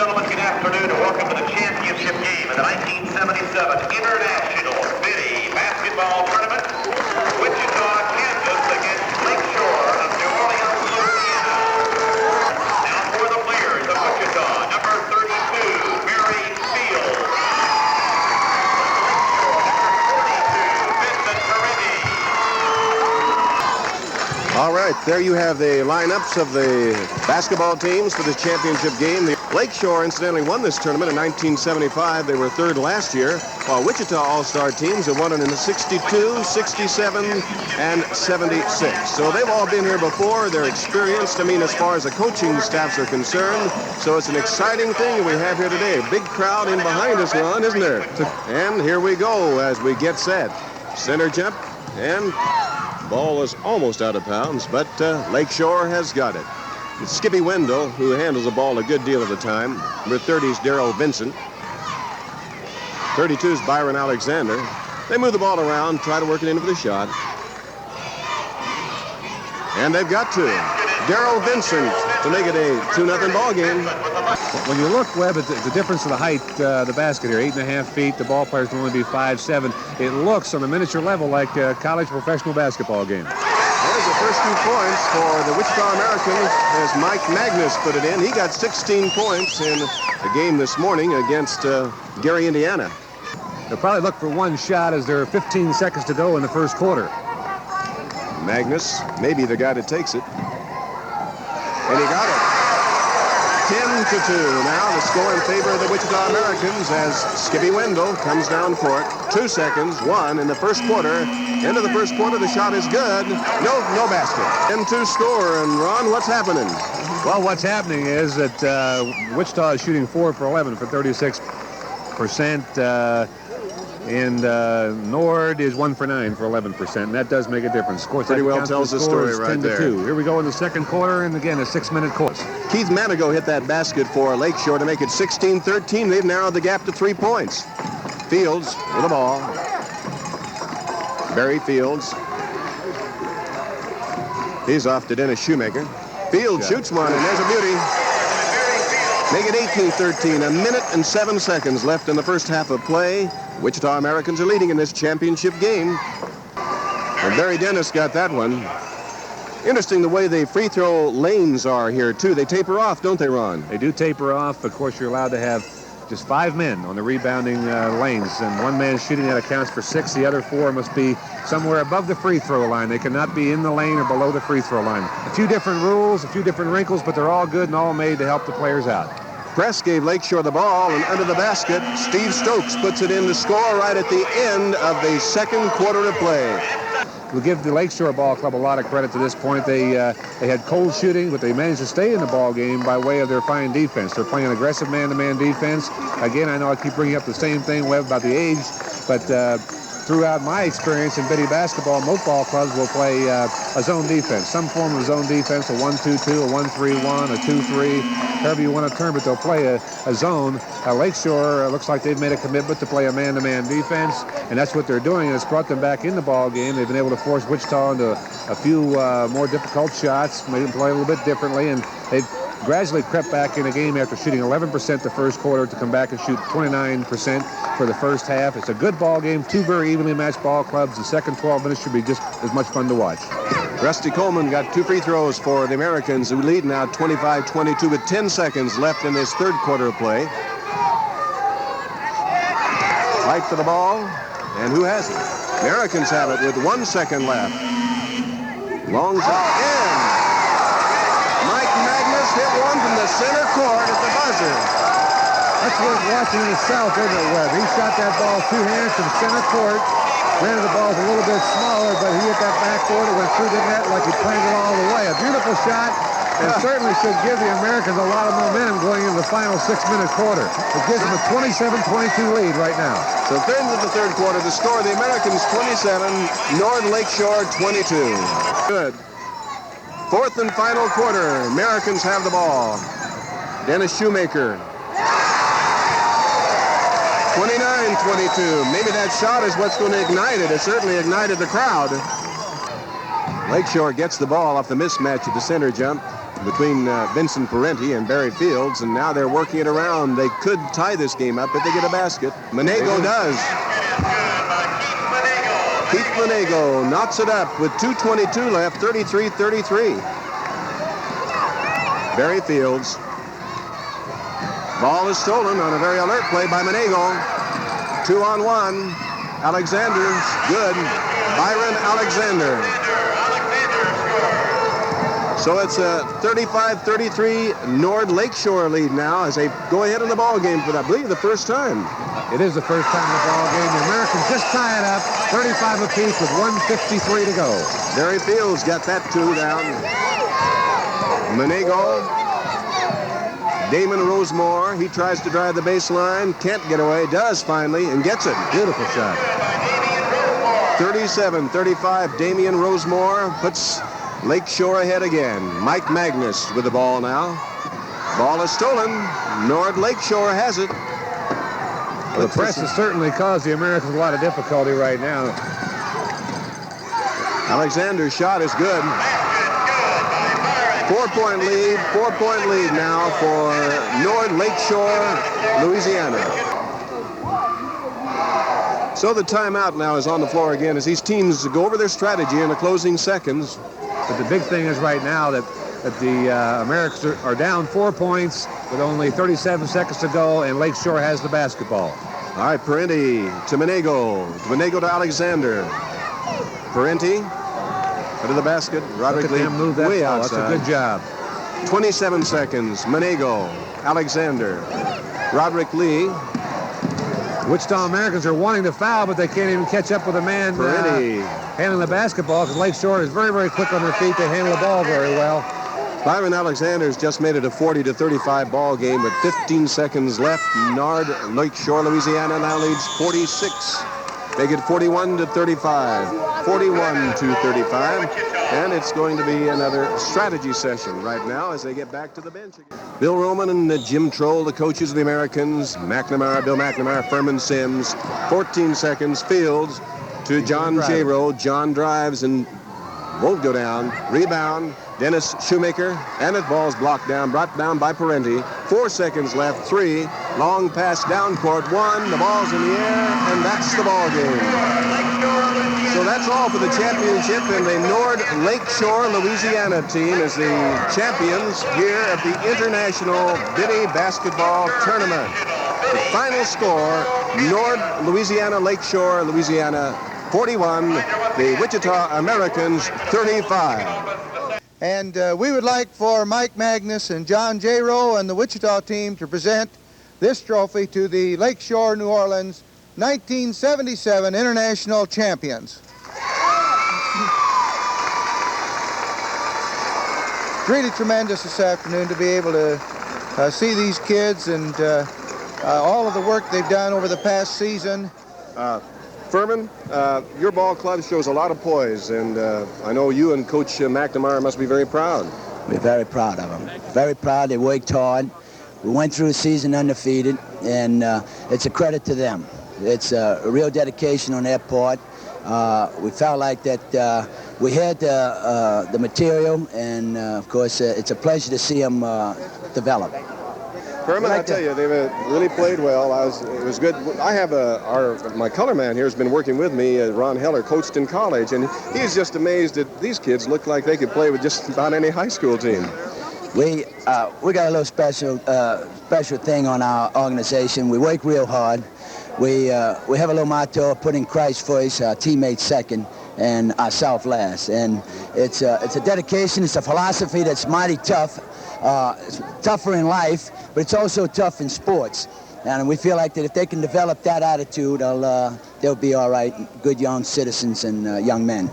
gentlemen, good afternoon and welcome to the championship game of the 1977 International Biddy Basketball Tournament. Wichita, Kansas against Lakeshore of New Orleans, Louisiana. Now for the players of Wichita, number 32, Mary Fields. All right, there you have the lineups of the basketball teams for the championship game. The Lakeshore, incidentally, won this tournament in 1975. They were third last year, while Wichita All-Star teams have won it in the 62, 67, and 76. So they've all been here before. They're experienced, as far as the coaching staffs are concerned. So it's an exciting thing we have here today. A big crowd in behind us, Ron, isn't there? And here we go as we get set. Center jump, and ball is almost out of bounds, but Lakeshore has got it. It's Skippy Wendell who handles the ball a good deal of the time. Number 30 is Darrell Vincent. 32 is Byron Alexander. They move the ball around, try to work it in for the shot. And they've got to. Darrell Vincent to make it a 2-0 ball game. When you look, Webb, at the difference of the height, the basket here, 8.5 feet. The ball players can only be 5'7". It looks on a miniature level like a college professional basketball game. There's the first 2 points for the Wichita Americans as Mike Magnus put it in. He got 16 points in the game this morning against Gary, Indiana. They'll probably look for one shot as there are 15 seconds to go in the first quarter. Magnus may be the guy that takes it. And he got it. 10-2. Now the score in favor of the Wichita Americans as Skippy Wendell comes down court. 2 seconds, 1 in the first quarter. End of the first quarter, the shot is good. No basket. 10-2 score. And Ron, what's happening? Well, what's happening is that Wichita is shooting 4 for 11 for 36%. And Nord is 1 for 9 for 11%, and that does make a difference. Of course, pretty well tells the story right there. 10-2. Here we go in the second quarter, and again, a 6-minute course. Keith Manigo hit that basket for Lakeshore to make it 16-13. They've narrowed the gap to 3 points. Fields with the ball. Barry Fields. He's off to Dennis Shoemaker. Fields shoots one, and there's a beauty. Make it 18-13. 1 minute and 7 seconds left in the first half of play. Wichita Americans are leading in this championship game. And Barry Dennis got that one. Interesting the way the free throw lanes are here, too. They taper off, don't they, Ron? They do taper off. Of course, you're allowed to have just 5 men on the rebounding lanes. And 1 man shooting that accounts for 6. The other 4 must be somewhere above the free throw line. They cannot be in the lane or below the free throw line. A few different rules, a few different wrinkles, but they're all good and all made to help the players out. Press gave Lakeshore the ball, and under the basket, Steve Stokes puts it in to score right at the end of the second quarter of play. We'll give the Lakeshore Ball Club a lot of credit to this point. They had cold shooting, but they managed to stay in the ball game by way of their fine defense. They're playing aggressive man-to-man defense. Again, I know I keep bringing up the same thing, Webb, about the age, but throughout my experience in Biddy basketball, most ball clubs will play a zone defense, some form of zone defense, a 1-2-2, a 1-3-1, a 2-3, however you want to term it. They'll play a zone. Lakeshore looks like they've made a commitment to play a man-to-man defense, and that's what they're doing, and it's brought them back in the ball game. They've been able to force Wichita into a few more difficult shots, made them play a little bit differently, and they've gradually crept back in the game after shooting 11% the first quarter to come back and shoot 29% for the first half. It's a good ball game, 2 very evenly matched ball clubs. The second 12 minutes should be just as much fun to watch. Rusty Coleman got 2 free throws for the Americans, who lead now 25-22 with 10 seconds left in this third quarter of play. Fight for the ball, and who has it? The Americans have it with 1 second left. Long shot in. Mike Magnus hit one from the center court at the buzzer. That's worth watching in itself, isn't it, Webb? He shot that ball 2 hands from center court. Granted, the ball's a little bit smaller, but he hit that backboard. It went through the net like he planned it all the way. A beautiful shot, and certainly should give the Americans a lot of momentum going into the final 6-minute quarter. It gives them a 27-22 lead right now. So third into the third quarter, the score, the Americans 27, North Lakeshore 22. Good. Fourth and final quarter, Americans have the ball. Dennis Shoemaker. 29-22. Maybe that shot is what's going to ignite it. It certainly ignited the crowd. Lakeshore gets the ball off the mismatch at the center jump. between Vincent Parenti and Barry Fields, and now they're working it around. They could tie this game up if they get a basket. Monego does. Keith Monego knocks it up with 2:22 left, 33-33. Barry Fields. Ball is stolen on a very alert play by Monego. 2-on-1. Alexander's good. Byron Alexander. So it's a 35-33 Nord Lakeshore lead now as they go ahead in the ball game for, I believe, the first time. It is the first time in the ball game. The Americans just tie it up, 35 apiece with 1:53 to go. Barry Fields got that two down. Monego. Damon Rosemore, he tries to drive the baseline, can't get away, does finally, and gets it. Beautiful shot. 37-35, Damian Rosemore puts Lakeshore ahead again. Mike Magnus with the ball now. Ball is stolen. Nord Lakeshore has it. Well, the press has certainly caused the Americans a lot of difficulty right now. Alexander's shot is good. 4-point lead now for Nord Lakeshore, Louisiana. So the timeout now is on the floor again as these teams go over their strategy in the closing seconds. But the big thing is right now that the Americans are down 4 points with only 37 seconds to go, and Lakeshore has the basketball. All right, Parenti to Monego. Monego to Alexander. Parenti to the basket. Roderick Lee move that way ball. outside. That's a good job. 27 seconds. Monego, Alexander, Roderick Lee. Wichita Americans are wanting to foul, but they can't even catch up with a man handling the basketball because Lakeshore is very, very quick on their feet. They handle the ball very well. Byron Alexander's just made it a 40-35 ball game with 15 seconds left. Nord Lakeshore, Louisiana now leads 46. Make it 41-35, 41-35. And it's going to be another strategy session right now as they get back to the bench again. Bill Roman and Jim Troll, the coaches of the Americans. Bill McNamara, Furman Sims. 14 seconds. Fields to John J-Rowe. John drives and won't go down. Rebound. Dennis Shoemaker. And the ball's blocked down. Brought down by Parenti. 4 seconds left. 3. Long pass down court. 1. The ball's in the air. And that's the ball game. So that's all for the championship, and the Nord Lakeshore, Louisiana team is the champions here at the International Biddy Basketball Tournament. The final score, Nord Louisiana Lakeshore, Louisiana 41, the Wichita Americans 35. And we would like for Mike Magnus and John J-Rowe and the Wichita team to present this trophy to the Lakeshore, New Orleans 1977 International Champions. It's really tremendous this afternoon to be able to see these kids and all of the work they've done over the past season. Furman, your ball club shows a lot of poise, and I know you and Coach McNamara must be very proud. We're very proud of them. Very proud. They worked hard. We went through the season undefeated, and it's a credit to them. It's a real dedication on their part. We felt like that we had the material, and of course, it's a pleasure to see them develop. Furman, I tell you, they've really played well. It was good. I have my color man here has been working with me, Ron Heller, coached in college, and he's just amazed that these kids look like they could play with just about any high school team. We got a little special thing on our organization. We work real hard. We have a little motto of putting Christ first, our teammates second, and ourselves last. And it's a dedication. It's a philosophy that's mighty tough. It's tougher in life, but it's also tough in sports. And we feel like that if they can develop that attitude, they'll be all right, good young citizens and young men.